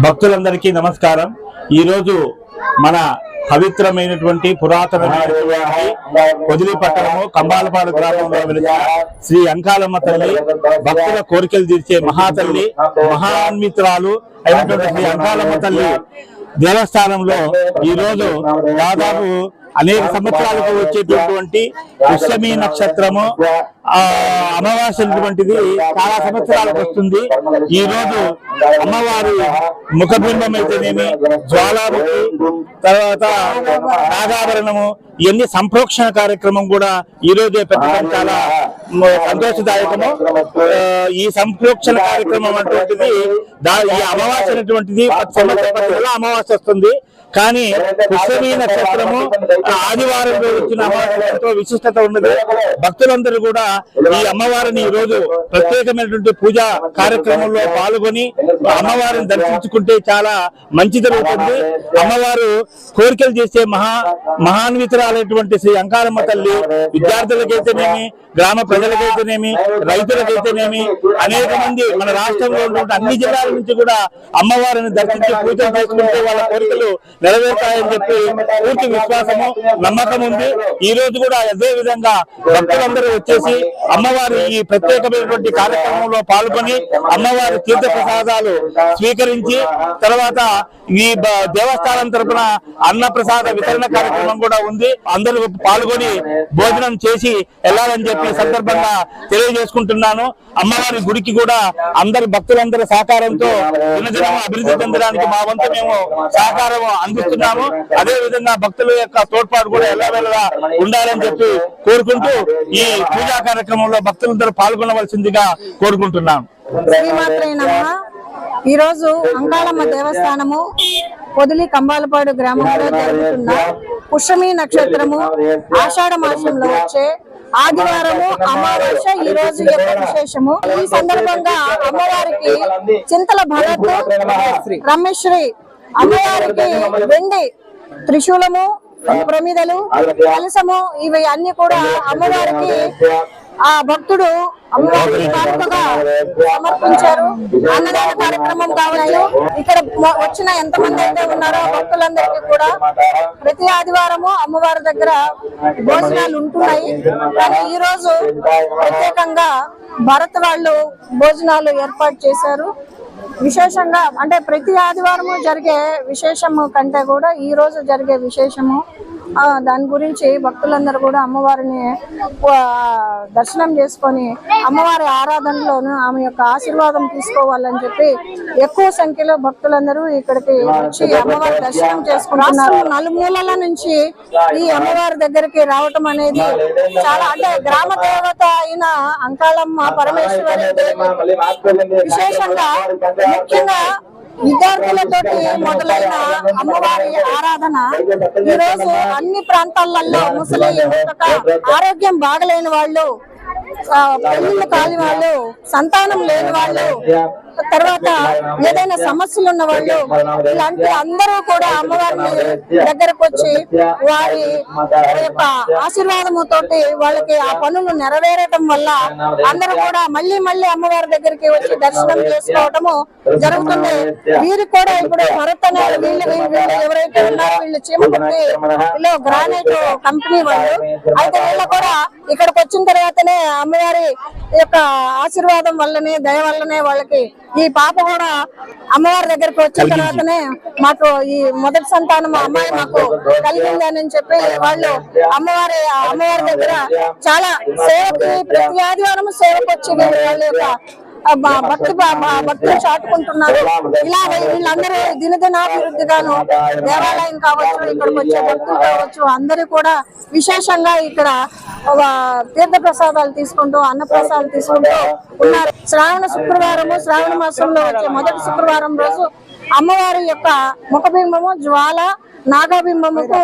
భక్తులందరికీ నమస్కారం। ఈ రోజు మన పవిత్రమైనటువంటి పురాతనమైనటువంటి పొదిలి పట్టణము కంబాలపాడు గ్రామంలో వెలిసిన శ్రీ అంకాలమ్మ తల్లి భక్తుల కోరికలు తీర్చే మహాతల్లి మహాన్వితురాలు అయినటువంటి శ్రీ అంకాలమ్మ తల్లి దేవస్థానంలో ఈ రోజు దాదాపు అనేక సంవత్సరాలకు వచ్చేటటువంటి పుష్యమి నక్షత్రము అమావాస్యటువంటిది చాలా సంవత్సరాలకు వస్తుంది। ఈ రోజు అమ్మవారి ముఖబింబం అయితేనేమి, జ్వాలాముఖి, తర్వాత నాగాభరణము, ఇవన్నీ సంప్రోక్షణ కార్యక్రమం కూడా ఈ రోజే పెట్టడం చాలా సంతోషదాయకము। ఈ సంప్రోక్షణ కార్యక్రమం అటువంటిది ఈ అమావాస్య అనేటువంటిది సంవత్సరం అమావాస్య వస్తుంది, కానీ పుష్యమి నక్షత్రము ఆదివారంలో వచ్చిన అమావాస్యతో విశిష్టత ఉన్నది। భక్తులందరూ కూడా ఈ అమ్మవారిని ఈ రోజు ప్రత్యేకమైనటువంటి పూజా కార్యక్రమంలో పాల్గొని అమ్మవారిని దర్శించుకుంటే చాలా మంచి జరుగుతుంది। అమ్మవారు కోరికలు చేసే మహాన్వితురాలైనటువంటి శ్రీ అంకాలమ్మ తల్లి విద్యార్థులకైతేనేమి, గ్రామ ప్రజలకైతేనేమి, రైతులకైతేనేమి, అనేక మంది మన రాష్ట్రంలో ఉన్నటువంటి అన్ని జిల్లాల నుంచి కూడా అమ్మవారిని దర్శించి పూజలు చేసుకుంటే వాళ్ళ కోరికలు నెరవేరుతాయని చెప్పి పూర్తి విశ్వాసము, నమ్మకం ఉంది। ఈ రోజు కూడా అదే విధంగా భక్తులందరూ వచ్చేసి అమ్మవారి ఈ ప్రత్యేకమైనటువంటి కార్యక్రమంలో పాల్గొని అమ్మవారి తీర్థ ప్రసాదాలు స్వీకరించి తర్వాత ఈ దేవస్థానం తరపున అన్న ప్రసాద వితరణ కార్యక్రమం కూడా ఉంది। అందరూ పాల్గొని భోజనం చేసి వెళ్ళాలని చెప్పి సందర్భంగా తెలియజేసుకుంటున్నాను। అమ్మవారి గుడికి కూడా అందరు భక్తులందరి సహకారంతో దినదినం అభివృద్ధి చెందడానికి మా వంతు మేము సహకారం అందిస్తున్నాము। అదే విధంగా భక్తుల యొక్క తోడ్పాటు కూడా ఎల్లవేళలా ఉండాలని చెప్పి కోరుకుంటూ ఈ పూజా కార్యక్రమంలో భక్తులందరూ పాల్గొనవలసిందిగా కోరుకుంటున్నాను। ఈ రోజు అంకాలమ్మ దేవస్థానము పొదిలి కంబాలపాడు గ్రామంలో జరుగుతున్న పుష్యమి నక్షత్రము ఆషాఢ మాసంలో వచ్చే ఆదివారము అమావాస్య ఈ రోజు యొక్క విశేషము। ఈ సందర్భంగా అమ్మవారికి చింతల భరత్ రమేశ్వరి అమ్మవారికి వెండి త్రిశూలము, ప్రమిదలు, కలసము ఇవి అన్ని కూడా అమ్మవారికి ఆ భక్తుడు అమ్మవారికి కానుకగా సమర్పించారు। అన్నదాన కార్యక్రమం కావచ్చు, ఇక్కడ వచ్చిన ఎంతమంది అయితే ఉన్నారో భక్తులందరికీ కూడా ప్రతి ఆదివారము అమ్మవారి దగ్గర భోజనాలు ఉంటున్నాయి। కానీ ఈ రోజు ప్రత్యేకంగా భరత్ వాళ్ళు భోజనాలు ఏర్పాటు చేశారు। విశేషంగా అంటే ప్రతి ఆదివారము జరిగే విశేషము కంటే కూడా ఈ రోజు జరిగే విశేషము, దాని గురించి భక్తులందరూ కూడా అమ్మవారిని దర్శనం చేసుకొని అమ్మవారి ఆరాధనలోను ఆమె యొక్క ఆశీర్వాదం తీసుకోవాలని చెప్పి ఎక్కువ సంఖ్యలో భక్తులందరూ ఇక్కడికి వచ్చి అమ్మవారి దర్శనం చేసుకుంటున్నారు। నలుమూలల నుంచి ఈ అమ్మవారి దగ్గరికి రావటం అనేది చాలా అంటే గ్రామ దేవత అయిన అంకాలమ్మ పరమేశ్వరి విశేషంగా ముఖ్యంగా విద్యార్థులతోటి మొదలైన అమ్మవారి ఆరాధన ఈ రోజు అన్ని ప్రాంతాలలో ముసలి ఆరోగ్యం బాగలేని వాళ్ళు, పెళ్లిళ్ళు కాని వాళ్ళు, సంతానం లేని వాళ్ళు, తర్వాత ఏదైనా సమస్యలు ఉన్న వాళ్ళు, ఇలాంటి అందరూ కూడా అమ్మవారిని దగ్గరకు వచ్చి వారి యొక్క ఆశీర్వాదము తోటి వాళ్ళకి ఆ పనులు నెరవేరటం వల్ల అందరూ కూడా మళ్ళీ మళ్ళీ అమ్మవారి దగ్గరికి వచ్చి దర్శనం చేసుకోవటము జరుగుతుంది। వీరికి కూడా ఇప్పుడు భరత్ అనే వీళ్ళు ఎవరైతే ఉన్నారో వీళ్ళు చీమకుర్తి గ్రానైట్ కంపెనీ వాళ్ళు అయితే వీళ్ళు కూడా ఇక్కడికి వచ్చిన తర్వాతనే అమ్మవారి యొక్క ఆశీర్వాదం వల్లనే దయ వల్లనే వాళ్ళకి ఈ పాప కూడా అమ్మవారి దగ్గరికి వచ్చిన తర్వాతనే మాకు ఈ మొదటి సంతానం అమ్మాయి మాకు కలిగిందని చెప్పి వాళ్ళు అమ్మవారి దగ్గర చాలా సేవకి ప్రతి ఆదివారం సేవకు వచ్చి వాళ్ళ యొక్క భక్తులు చాటుకుంటున్నారు। ఇలా వీళ్ళందరూ దినదినాభివృద్ధిగాను దేవాలయం కావచ్చు, ఇక్కడికి వచ్చే భక్తులు కావచ్చు, అందరూ కూడా విశేషంగా ఇక్కడ తీర్థ ప్రసాదాలు తీసుకుంటూ అన్న ప్రసాదాలు తీసుకుంటూ ఉన్నారు। శ్రావణ మాసంలో వచ్చే మొదటి శుక్రవారం రోజు అమ్మవారి యొక్క ముఖబింబము, జ్వాల, నాగబింబముకు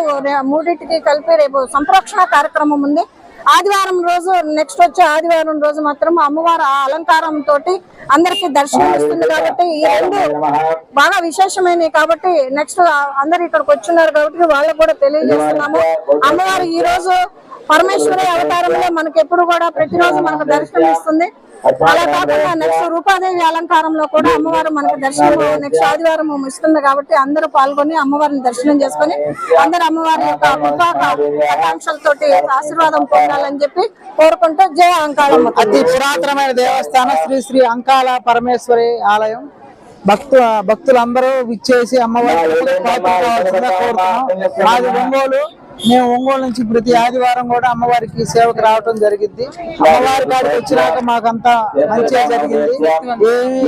మూడింటికి కలిపి రేపు సంప్రోక్షణ కార్యక్రమం ఉంది। ఆదివారం రోజు నెక్స్ట్ వచ్చే ఆదివారం రోజు మాత్రం అమ్మవారి అలంకారం తోటి అందరికి దర్శనం ఇస్తుంది కాబట్టి ఈ రెండు బాగా విశేషమైనవి కాబట్టి నెక్స్ట్ అందరు ఇక్కడికి వచ్చున్నారు కాబట్టి వాళ్ళకు కూడా తెలియజేస్తున్నాము। అమ్మవారు ఈ రోజు పరమేశ్వరి అవతారంలో మనకి ఎప్పుడు కూడా ప్రతిరోజు మనకు దర్శనం ఇస్తుంది। అలా కాకుండా నెక్స్ట్ రూపాదేవి అలంకారంలో కూడా అమ్మవారు మనకు దర్శనం నెక్స్ట్ ఆదివారం ఇస్తుంది కాబట్టి అందరూ పాల్గొని అమ్మవారిని దర్శనం చేసుకుని అందరు అమ్మవారి యొక్క కృపాకాంక్షలతోటి ఆశీర్వాదం పొందాలని చెప్పి కోరుకుంటూ జయ అంకాళమ్మ. అతి పురాతనమైన దేవస్థానం శ్రీ శ్రీ అంకాల పరమేశ్వరి ఆలయం. భక్తులందరూ విచ్చేసి అమ్మవారి కోరుతున్నాం. మాది ఒంగోలు. మేము ఒంగోలు నుంచి ప్రతి ఆదివారం కూడా అమ్మవారికి సేవకు రావటం జరిగింది. అమ్మవారి కాడికి వచ్చినాక మాకంతా మంచిగా జరిగింది, ఏమీ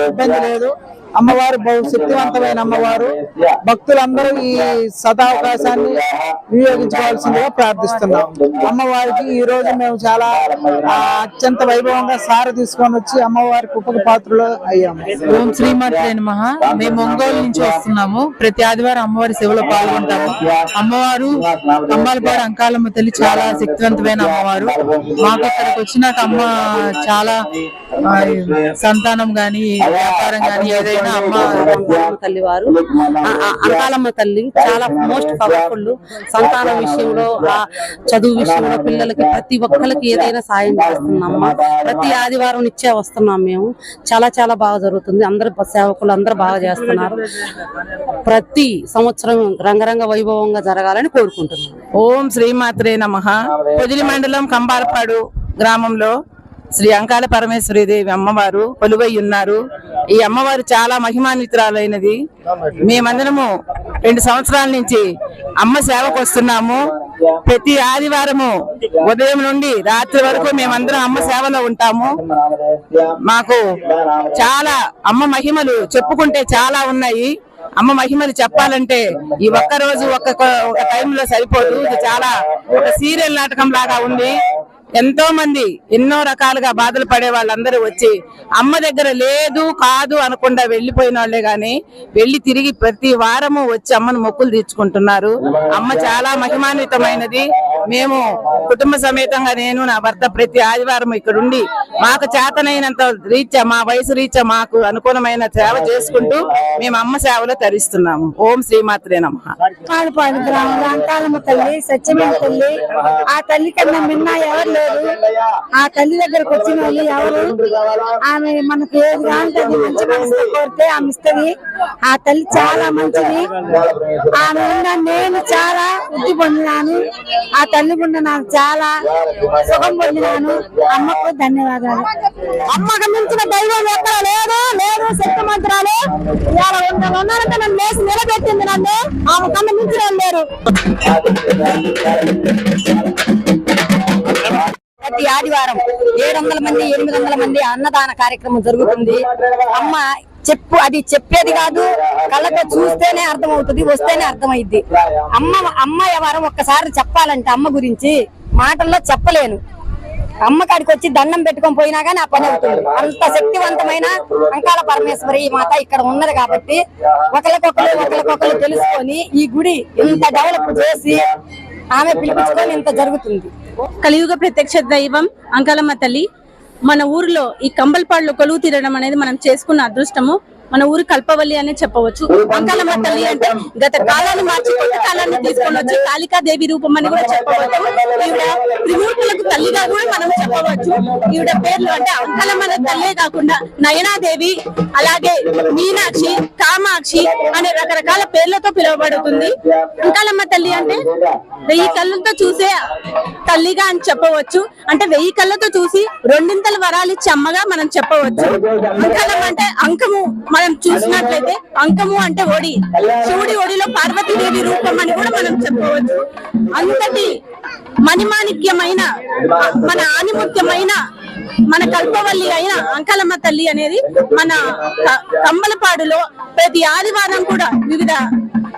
ఇబ్బంది లేదు. అమ్మవారు బహు శక్తివంతమైన అమ్మవారు. భక్తులందరూ ఈ సదావకాశాన్ని వినియోగించుకోవాల్సిందిగా ప్రార్థిస్తున్నాం. అమ్మవారికి ఈ రోజు మేము చాలా అత్యంత వైభవంగా సార తీసుకొని వచ్చి అమ్మవారికి ఉపపాత్రులు అయ్యాము. ఓం శ్రీమాత్రే నమః. మేము ఒంగోలు నుంచి వస్తున్నాము. ప్రతి ఆదివారం అమ్మవారి సేవలో పాల్గొంటాము. అమ్మవారు కంబాలపాడు అంకాలమ్మ తల్లి చాలా శక్తివంతమైన అమ్మవారు. మాకు అక్కడికి వచ్చినాక అమ్మ చాలా సంతానం గాని వ్యాపారం గాని ఏదైనా తల్లి వారు అంకాలమ్మ తల్లి చాలా మోస్ట్ పవర్ఫుల్. సంతానం విషయంలో, చదువు విషయంలో, పిల్లలకి ప్రతి ఒక్కరికి ఏదైనా సాయం చేస్తున్నామ్మ. ప్రతి ఆదివారం ఇచ్చే వస్తున్నాం మేము. చాలా చాలా బాగా జరుగుతుంది. అందరు సేవకులు అందరూ బాగా చేస్తున్నారు. ప్రతి సంవత్సరం రంగరంగ వైభవంగా జరగాలని కోరుకుంటున్నాం. ఓం శ్రీమాత్రే నమః. పొదిలి మండలం కంబాలపాడు గ్రామంలో శ్రీ అంకాల పరమేశ్వరి దేవి అమ్మవారు కొలువై ఉన్నారు. ఈ అమ్మవారు చాలా మహిమాన్వితురాలైనది. మేమందరము 2 సంవత్సరాల నుంచి అమ్మ సేవకు వస్తున్నాము. ప్రతి ఆదివారము ఉదయం నుండి రాత్రి వరకు మేమందరం అమ్మ సేవలో ఉంటాము. మాకు చాలా అమ్మ మహిమలు చెప్పుకుంటే చాలా ఉన్నాయి. అమ్మ మహిమలు చెప్పాలంటే ఈ ఒక్క రోజు ఒక టైంలో సరిపోదు. ఇది చాలా ఒక సీరియల్ నాటకం లాగా ఉంది. ఎంతో మంది ఎన్నో రకాలుగా బాధలు పడే వాళ్ళందరూ వచ్చి అమ్మ దగ్గర లేదు కాదు అనకుండా వెళ్లిపోయిన వాళ్లే గాని వెళ్లి తిరిగి ప్రతి వారము వచ్చి అమ్మను మొక్కులు తీర్చుకుంటున్నారు. అమ్మ చాలా మహిమాన్వితమైనది. మేము కుటుంబ సమేతంగా నేను నా భర్త ప్రతి ఆదివారం ఇక్కడుండి మాకు చేతనైనంత రీత్యా, మా వయసు రీత్యా మాకు అనుకూలమైన సేవ చేసుకుంటూ మేము అమ్మ సేవలో తరిస్తున్నాము. ఓం శ్రీమాత్రే నమః. అంకాలమ్మ తల్లి సత్యమైన తల్లి. ఆ తల్లి కన్నా మిన్న ఎవరు లేరు. ఆ తల్లి దగ్గరకు వచ్చిన వాళ్ళు ఎవరు, ఆమె మనకు ఏది కాంటది మంచి మనసుతో కోరితే ఆమె ఇస్తుంది. ఆ తల్లి చాలా మంచిది. ఆమె నేను చాలా వృద్ధి పొందినాను. ఆ తల్లి గుండా నాకు చాలా సుఖం పొందినాను. అమ్మకు ధన్యవాదాలు. అమ్మకు మించిన దైవం ఎక్కడ లేదు. శక్తిమంతురాలు ఉన్నారంటే నన్ను లేచి నిలబెట్టింది. నన్ను ఆమె కన్నా మించిన లేరు. ప్రతి ఆదివారం 700 మంది 800 మంది అన్నదాన కార్యక్రమం జరుగుతుంది. అమ్మ అది చెప్పేది కాదు, కళ్ళతో చూస్తేనే అర్థమవుతుంది, వస్తేనే అర్థమైద్ది. అమ్మ ఎవరు ఒక్కసారి చెప్పాలంటే అమ్మ గురించి మాటల్లో చెప్పలేను. అమ్మ కాడికి వచ్చి దండం పెట్టుకొని పోయినా గానీ ఆ పని అవుతుంది. అంత శక్తివంతమైన అంకాల పరమేశ్వరి మాత ఇక్కడ ఉన్నది కాబట్టి ఒకరికొకరు తెలుసుకొని ఈ గుడి ఇంత డెవలప్ చేసి ఆమె పిలిపించుకొని ఇంత జరుగుతుంది. కలియుగ ప్రత్యక్ష దైవం అంకాలమ్మ తల్లి మన ఊరిలో ఈ కంబల్పాడులో కొలువు తీరడం అనేది మనం చేసుకున్న అదృష్టము. మన ఊరు కల్పవల్లి అనే చెప్పవచ్చు. అంకాలమ్మ తల్లి అంటే గత కాలాన్ని మార్చి కొత్త కాలాన్ని తీసుకొని వచ్చి కాళికాదేవి రూపం అని కూడా చెప్పవచ్చు. ఈవిడ త్రిమూర్తులకు తల్లిగా కూడా మనం చెప్పవచ్చు. ఈవిడ పేర్లు అంటే అంకాలమ్మ తల్లే కాకుండా నయనాదేవి, అలాగే మీనాక్షి, కామాక్షి అనే రకరకాల పేర్లతో పిలువబడుతుంది. అంకాలమ్మ తల్లి అంటే 1000 కళ్ళతో చూసే తల్లిగా అని చెప్పవచ్చు. అంటే 1000 కళ్ళతో చూసి 2 వరాలు ఇచ్చే అమ్మగా మనం చెప్పవచ్చు. అంకాలమ్మ అంటే అంకము. మనం చూసినట్లయితే అంకము అంటే ఒడి, శివుడి ఒడిలో పార్వతీదేవి రూపం అని కూడా మనం చెప్పవచ్చు. అంతటి మణిమాణిక్యమైన, మన ఆనిముత్యమైన, మన కల్పవల్లి అయిన అంకాలమ్మ తల్లి అనేది మన కంబలపాడులో ప్రతి ఆదివారం కూడా వివిధ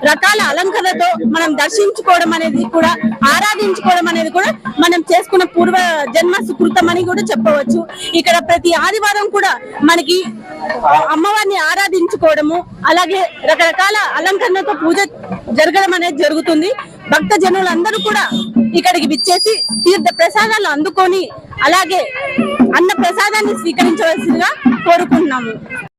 రకాల అలంకరణతో మనం దర్శించుకోవడం అనేది కూడా, ఆరాధించుకోవడం అనేది కూడా మనం చేసుకున్న పూర్వ జన్మ సుకృతం అని కూడా చెప్పవచ్చు. ఇక్కడ ప్రతి ఆదివారం కూడా మనకి అమ్మవారిని ఆరాధించుకోవడము, అలాగే రకరకాల అలంకరణతో పూజ జరగడం అనేది జరుగుతుంది. భక్త జనులందరూ కూడా ఇక్కడికి విచ్చేసి తీర్థ ప్రసాదాలు అందుకొని అలాగే అన్న ప్రసాదాన్ని స్వీకరించవలసిందిగా కోరుకుంటున్నాము.